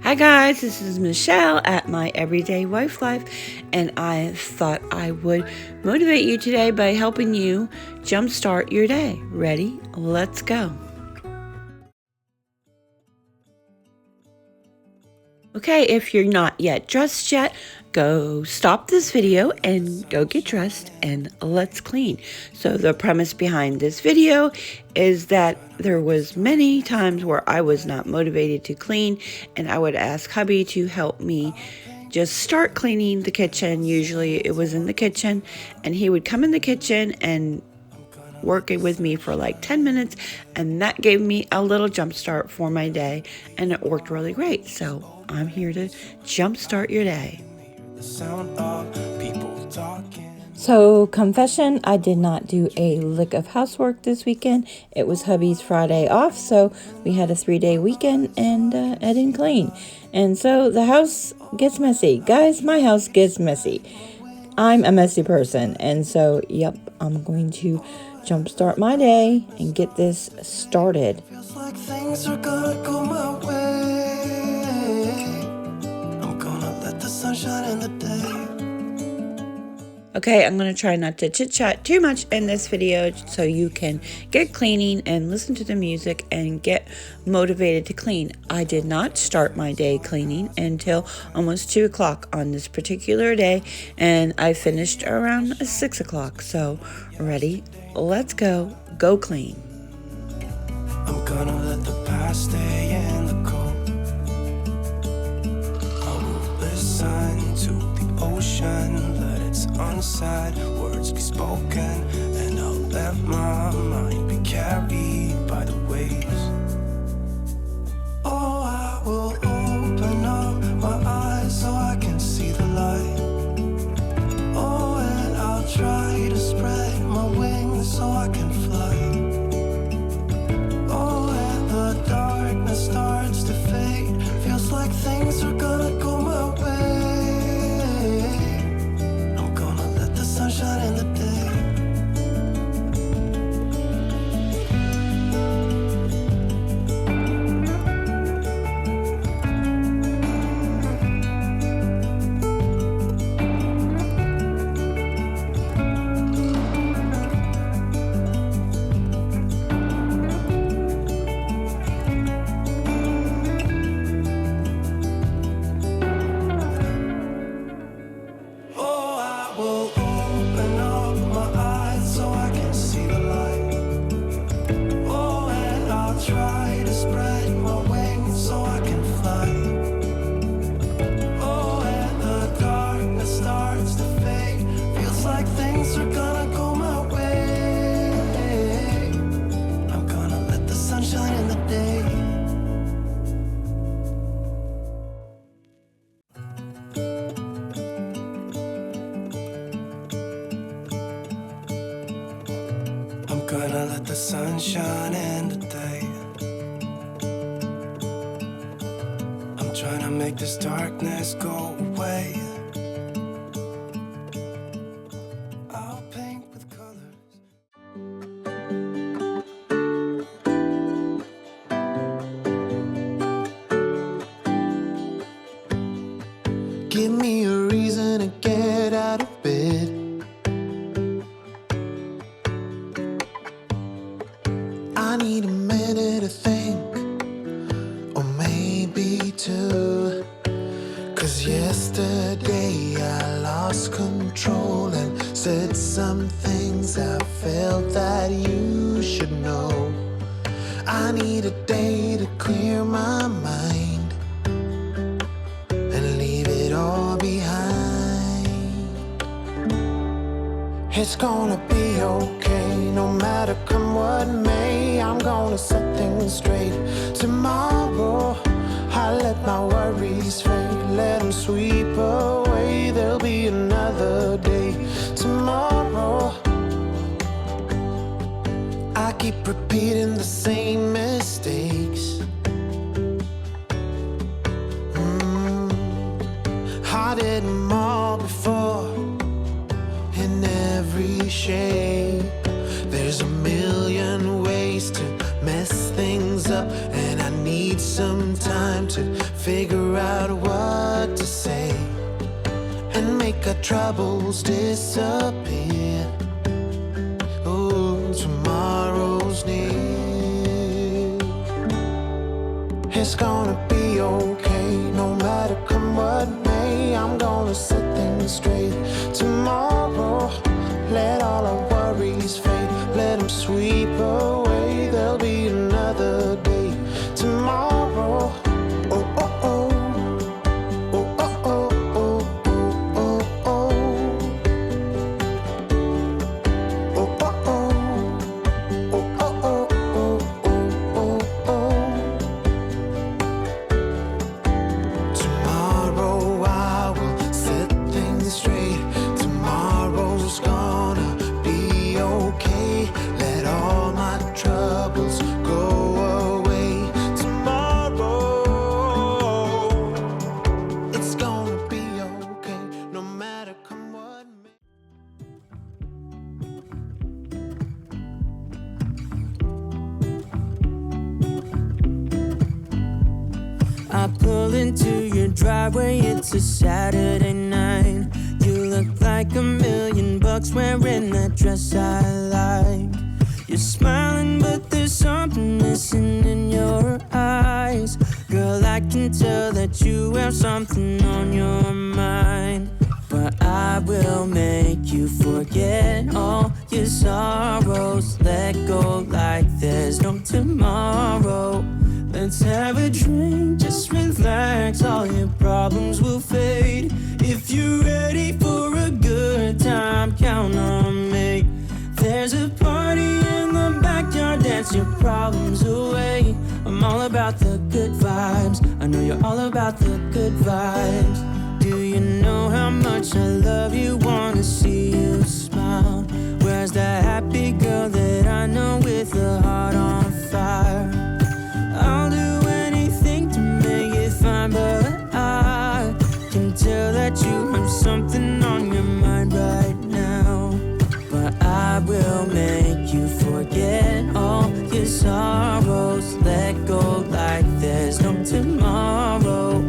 Hi guys, this is Michelle at My Everyday Wife Life, and I thought I would motivate you today by helping you jumpstart your day. Ready? Let's go. Okay, if you're not yet dressed yet, go stop this video and go get dressed and let's clean. So the premise behind this video is that there was many times where I was not motivated to clean, and I would ask hubby to help me just start cleaning the kitchen. Usually it was in the kitchen, and he would come in the kitchen and working with me for like 10 minutes, and that gave me a little jump start for my day, and it worked really great. So I'm here to jumpstart your day. So confession, I did not do a lick of housework this weekend. It was hubby's Friday off, so we had a 3-day weekend, and I didn't clean. And so the house gets messy. Guys, my house gets messy. I'm a messy person, and so yep, I'm going to jumpstart my day and get this started. Feels like things are gonna go my way. I'm gonna let the sun shine in the day. Okay, I'm gonna try not to chit chat too much in this video so you can get cleaning and listen to the music and get motivated to clean. I did not start my day cleaning until almost 2 o'clock on this particular day, and I finished around 6 o'clock. So ready? Let's go clean. I'm gonna let the past stay in the cold. I will listen to the ocean, let its unsaid words be spoken, and I'll let my mind be carried by the waves. Oh, I will open up my eyes so I can see the light. Oh, and I'll try to spread my wings so I can fly. Oh, and the darkness starts to fade. Feels like things are gonna go my way. I'm gonna let the sun shine in the day. Gonna let the sun shine in the day. I'm trying to make this darkness go away. I'll paint with colors. Give me a reason to get out of bed. I need a minute to think, or maybe two. 'Cause yesterday I lost control and said some things I felt that you should know. I need a day to clear my mind and leave it all behind. It's gonna be okay, no matter come what may. I'm gonna set things straight. Tomorrow I let my worries fade, let them sweep away. There'll be another day tomorrow. I keep repeating the same mistakes. I did them all before, in every shape. There's a million ways to mess things up, and I need need some time to figure out what to say and make our troubles disappear. Oh, tomorrow's near. It's gonna be okay, no matter come what may. I'm gonna set things straight tomorrow. Let all our worries fade, let them sweep away. There'll be another day tomorrow. Oh, oh, oh. Oh, oh, oh, oh, oh, oh, oh. Oh, oh, oh. Oh, oh, oh, oh, oh, oh, oh. Tomorrow I will set things straight. Tomorrow's gonna be okay. Let all my troubles go away. Tomorrow, it's gonna be okay, no matter come what may. I pull into your driveway, it's a Saturday night. You look like $1,000,000 wearing that dress I like. You're smiling, but there's something missing in your eyes. Girl, I can tell that you have something on your mind. But I will make you forget all your sorrows. Let go like there's no tomorrow. Let's have a drink, just relax, all your problems will fade. If you're ready for a good time, count on me. There's a party in the backyard, dance your problems away. I'm all about the good vibes, I know you're all about the good vibes. Do you know how much I love you, wanna see you smile? Where's that happy girl that I know with a heart on fire? I'll do anything to make it fine, but I can tell that you have something on your mind right now. But I will make you forget all your sorrows. Let go like there's no tomorrow.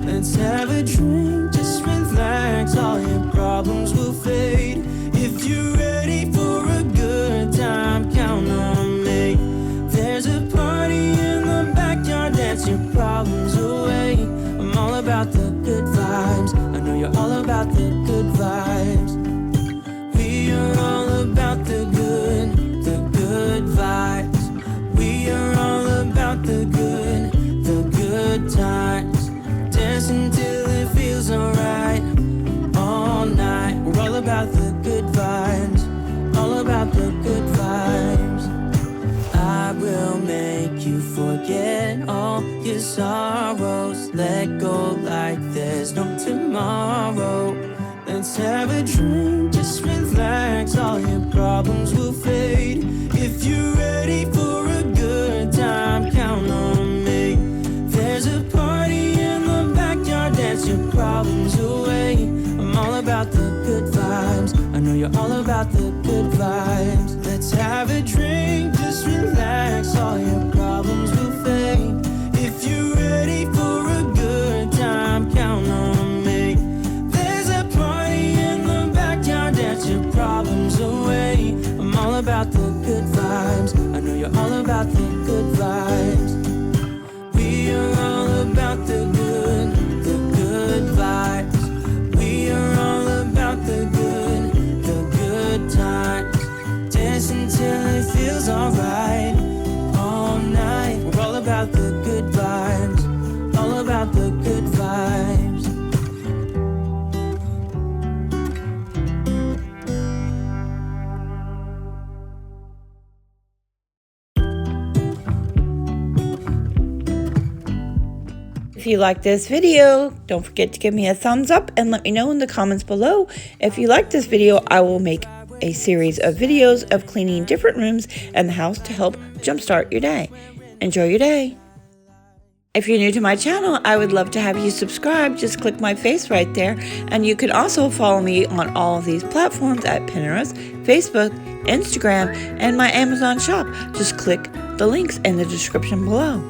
Let's have a drink, just relax, all your problems will fade. If you're ready for a good time, count on me. There's a party in the backyard, dance your problems away. I'm all about the good vibes, I know you're all about the good vibes. We are all about the good vibes. We are all about the good times. Dancing till it feels alright, all night. We're all about the good vibes, all about the good vibes. I will make you forget all your sorrows. Let go like there's no tomorrow. Let's have a drink, just relax, all your problems will fade. If you're ready for a good time, count on me. There's a party in the backyard, dance your problems away. I'm all about the good vibes, I know you're all about the good vibes. Let's have a drink, just relax, all your problems will fade. If you're ready for a good time, count on me. There's a party in the backyard, dance your problems away. I'm all about the good vibes, I know you're all about the good vibes. We are all about the good vibes. We are all about the good times. Dancing till it feels alright, all night. We're all about the good vibes, all about the good vibes. If you like this video, don't forget to give me a thumbs up and let me know in the comments below. If you like this video, I will make a series of videos of cleaning different rooms and the house to help jumpstart your day. Enjoy your day. If you're new to my channel, I would love to have you subscribe. Just click my face right there. And you can also follow me on all of these platforms at Pinterest, Facebook, Instagram, and my Amazon shop. Just click the links in the description below.